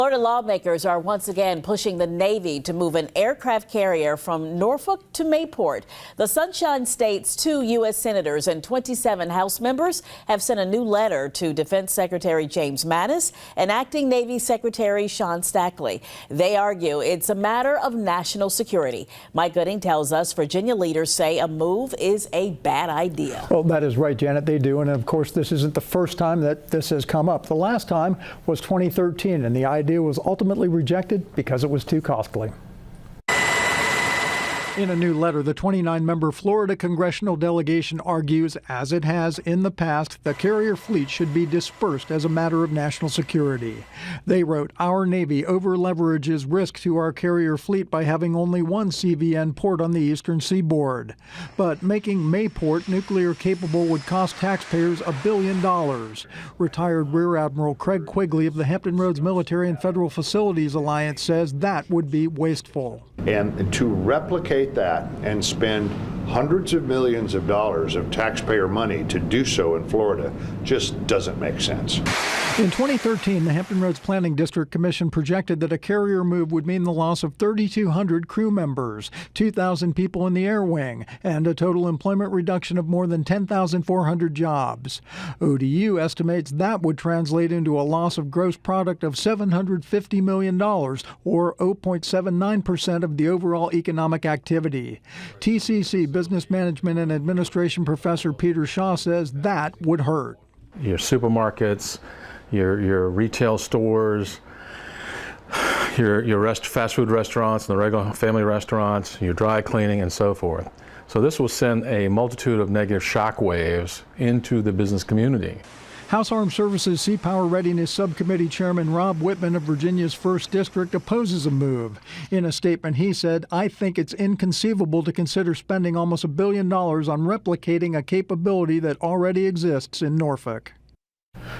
Florida lawmakers are once again pushing the Navy to move an aircraft carrier from Norfolk to Mayport. The Sunshine State's 2 U.S. senators and 27 House members have sent a new letter to Defense Secretary James Mattis and Acting Navy Secretary Sean Stackley. They argue it's a matter of national security. Mike Gooding tells us Virginia leaders say a move is a bad idea. Well, that is right, Janet. They do. And of course, this isn't the first time that this has come up. The last time was 2013, and the idea was ultimately rejected because it was too costly. In a new letter, the 29-member Florida congressional delegation argues, as it has in the past, the carrier fleet should be dispersed as a matter of national security. They wrote, "Our Navy over-leverages risk to our carrier fleet by having only one CVN port on the eastern seaboard. But making Mayport nuclear capable would cost taxpayers $1 billion. Retired Rear Admiral Craig Quigley of the Hampton Roads Military and Federal Facilities Alliance says that would be wasteful. And to replicate that and spend hundreds of millions of dollars of taxpayer money to do so in Florida just doesn't make sense." In 2013, the Hampton Roads Planning District Commission projected that a carrier move would mean the loss of 3,200 crew members, 2,000 people in the air wing, and a total employment reduction of more than 10,400 jobs. ODU estimates that would translate into a loss of gross product of $750 million, or 0.79% of the overall economic activity. TCC Business Management and Administration professor Peter Shaw says that would hurt. Your supermarkets, your retail stores, your fast food restaurants, and the regular family restaurants, your dry cleaning, and so forth. So this will send a multitude of negative shock waves into the business community. House Armed Services Sea Power Readiness Subcommittee Chairman Rob Whitman of Virginia's 1st District opposes a move. In a statement, he said, "I think it's inconceivable to consider spending almost $1 billion on replicating a capability that already exists in Norfolk."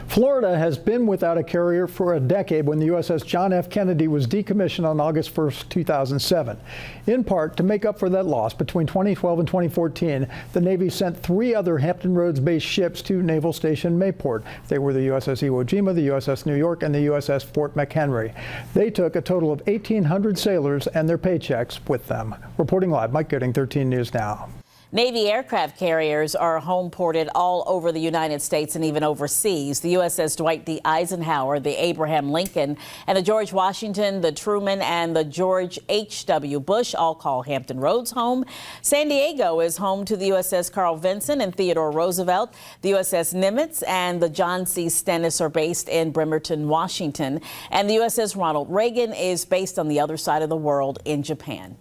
Florida has been without a carrier for a decade when the USS John F. Kennedy was decommissioned on August 1st, 2007. In part, to make up for that loss, between 2012 and 2014, the Navy sent 3 other Hampton Roads-based ships to Naval Station Mayport. They were the USS Iwo Jima, the USS New York, and the USS Fort McHenry. They took a total of 1,800 sailors and their paychecks with them. Reporting live, Mike Gooding, 13 News Now. Navy aircraft carriers are home ported all over the United States and even overseas. The USS Dwight D. Eisenhower, the Abraham Lincoln, and the George Washington, the Truman, and the George H.W. Bush all call Hampton Roads home. San Diego is home to the USS Carl Vinson and Theodore Roosevelt. The USS Nimitz and the John C. Stennis are based in Bremerton, Washington. And the USS Ronald Reagan is based on the other side of the world in Japan.